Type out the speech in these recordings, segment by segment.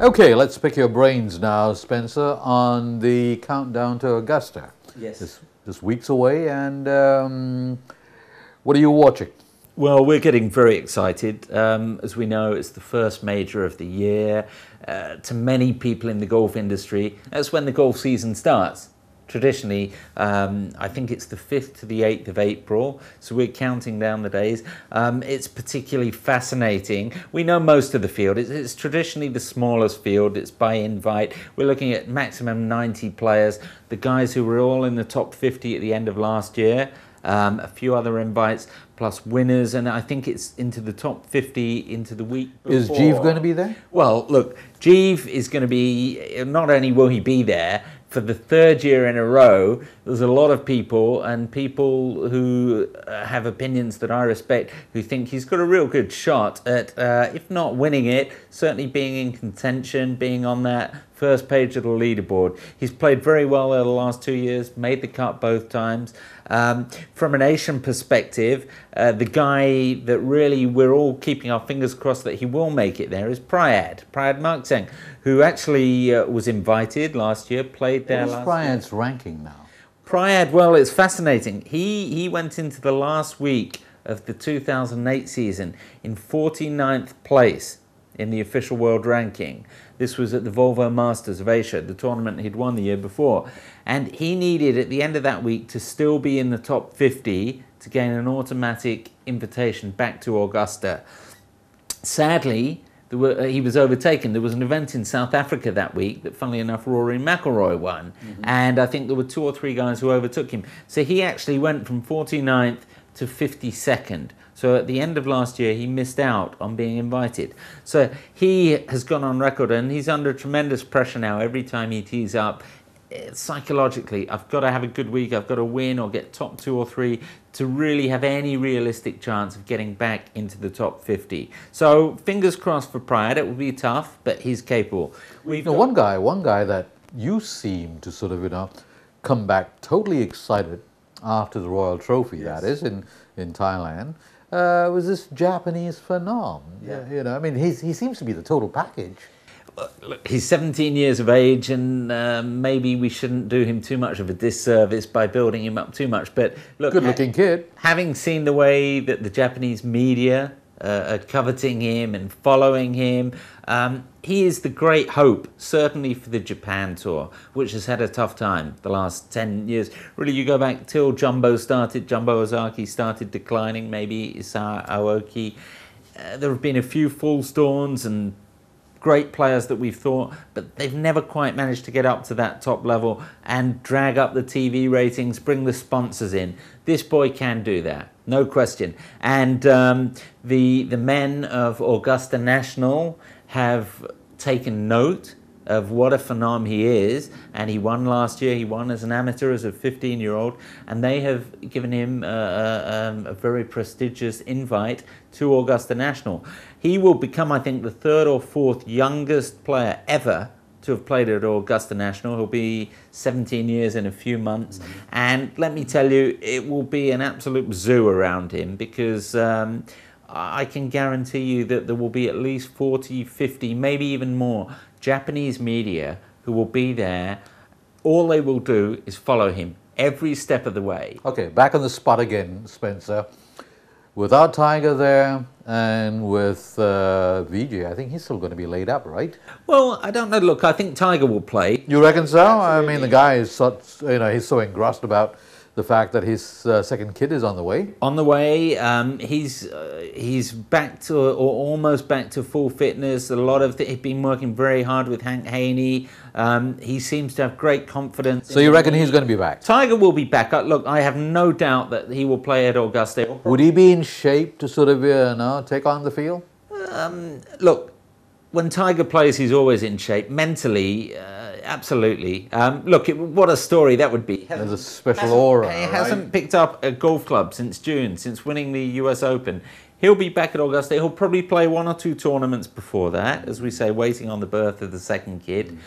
Okay, let's pick your brains now, Spencer, on the countdown to Augusta. Yes. This week's away, and what are you watching? Well, we're getting very excited. As we know, it's the first major of the year. To many people in the golf industry, that's when the golf season starts. Traditionally, I think it's the 5th to the 8th of April, so we're counting down the days. It's particularly fascinating. We know most of the field. It's traditionally the smallest field. It's by invite. We're looking at maximum 90 players. The guys who were all in the top 50 at the end of last year, a few other invites, plus winners, and I think it's into the top 50 into the week before. Is Jeeve going to be there? Well, look, Jeeve is going to be, not only will he be there, for the 3rd year in a row, there's a lot of people, and people who have opinions that I respect, who think he's got a real good shot at, if not winning it, certainly being in contention, being on that first page of the leaderboard. He's played very well over the last 2 years, made the cut both times. From an Asian perspective, the guy that really we're all keeping our fingers crossed that he will make it there is Prayad Markseng, who actually was invited last year, played there last year. What's Prayad's ranking now? Prayad, well, it's fascinating. He went into the last week of the 2008 season in 49th place in the official world ranking. This was at the Volvo Masters of Asia, the tournament he'd won the year before. And he needed, at the end of that week, to still be in the top 50 to gain an automatic invitation back to Augusta. Sadly, he was overtaken. There was an event in South Africa that week that, funnily enough, Rory McIlroy won. And I think there were 2 or 3 guys who overtook him. So he actually went from 49th to 52nd. So at the end of last year, he missed out on being invited. So he has gone on record, and he's under tremendous pressure now every time he tees up. Psychologically, I've got to have a good week, I've got to win or get top 2 or 3 to really have any realistic chance of getting back into the top 50. So fingers crossed for Prayad. It will be tough, but he's capable. One guy that you seem to sort of, come back totally excited after the Royal Trophy, Yes. that is, in Thailand, was this Japanese phenom. Yeah. I mean, he seems to be the total package. Look, he's 17 years of age, and maybe we shouldn't do him too much of a disservice by building him up too much. But look, good-looking kid. Having seen the way that the Japanese media are coveting him and following him, he is the great hope, certainly for the Japan Tour, which has had a tough time the last 10 years. Really, you go back till Jumbo Ozaki started declining, maybe Isao Aoki. There have been a few false dawns and great players that we've thought, but they've never quite managed to get up to that top level and drag up the TV ratings, bring the sponsors in. This boy can do that, no question. And the men of Augusta National have taken note of what a phenom he is, and he won last year. He won as an amateur, as a 15-year-old, and they have given him a very prestigious invite to Augusta National. He will become, I think, the 3rd or 4th youngest player ever to have played at Augusta National. He'll be 17 years in a few months, and let me tell you, it will be an absolute zoo around him, because I can guarantee you that there will be at least 40, 50, maybe even more Japanese media who will be there. All they will do is follow him every step of the way. Okay, back on the spot again, Spencer. Without Tiger there and with VJ, I think he's still going to be laid up, right? Well, I don't know. Look, I think Tiger will play. You reckon so? Absolutely. I mean, the guy is he's so engrossed about the fact that his second kid is on the way. On the way, he's back to, or almost back to full fitness. A lot of he's been working very hard with Hank Haney. He seems to have great confidence. So you reckon he's going to be back? Tiger will be back. Look, I have no doubt that he will play at Augusta. Would he be in shape to sort of take on the field? Look, when Tiger plays, he's always in shape. Mentally, absolutely. Look, what a story that would be. There's a special aura, He hasn't picked up a golf club since June, since winning the US Open. He'll be back at Augusta. He'll probably play 1 or 2 tournaments before that, as we say, waiting on the birth of the second kid.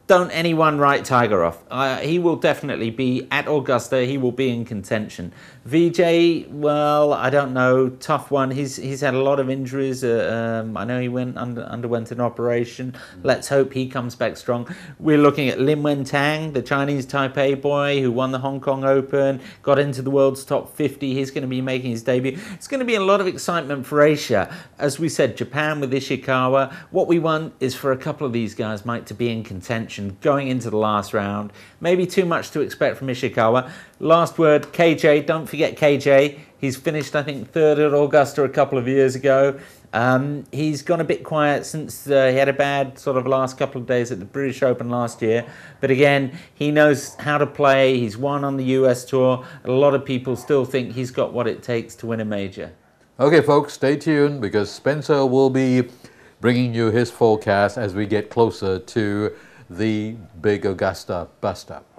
don't anyone write Tiger off. He will definitely be at Augusta. He will be in contention. VJ, well, I don't know. Tough one. He's had a lot of injuries. I know he underwent an operation. Let's hope he comes back strong. We're looking at Lin Wentang, the Chinese Taipei boy who won the Hong Kong Open, got into the world's top 50. He's going to be making his debut. It's going to be a lot of excitement for Asia. As we said, Japan with Ishikawa. What we want is for a couple of these guys, Mike, to be in contention going into the last round. Maybe too much to expect from Ishikawa. Last word, KJ. Don't forget KJ. He's finished, I think, third at Augusta a couple of years ago. He's gone a bit quiet since he had a bad sort of last couple of days at the British Open last year. But again, he knows how to play. He's won on the US Tour. A lot of people still think he's got what it takes to win a major. Okay, folks, stay tuned because Spencer will be bringing you his forecast as we get closer to the big Augusta bust-up.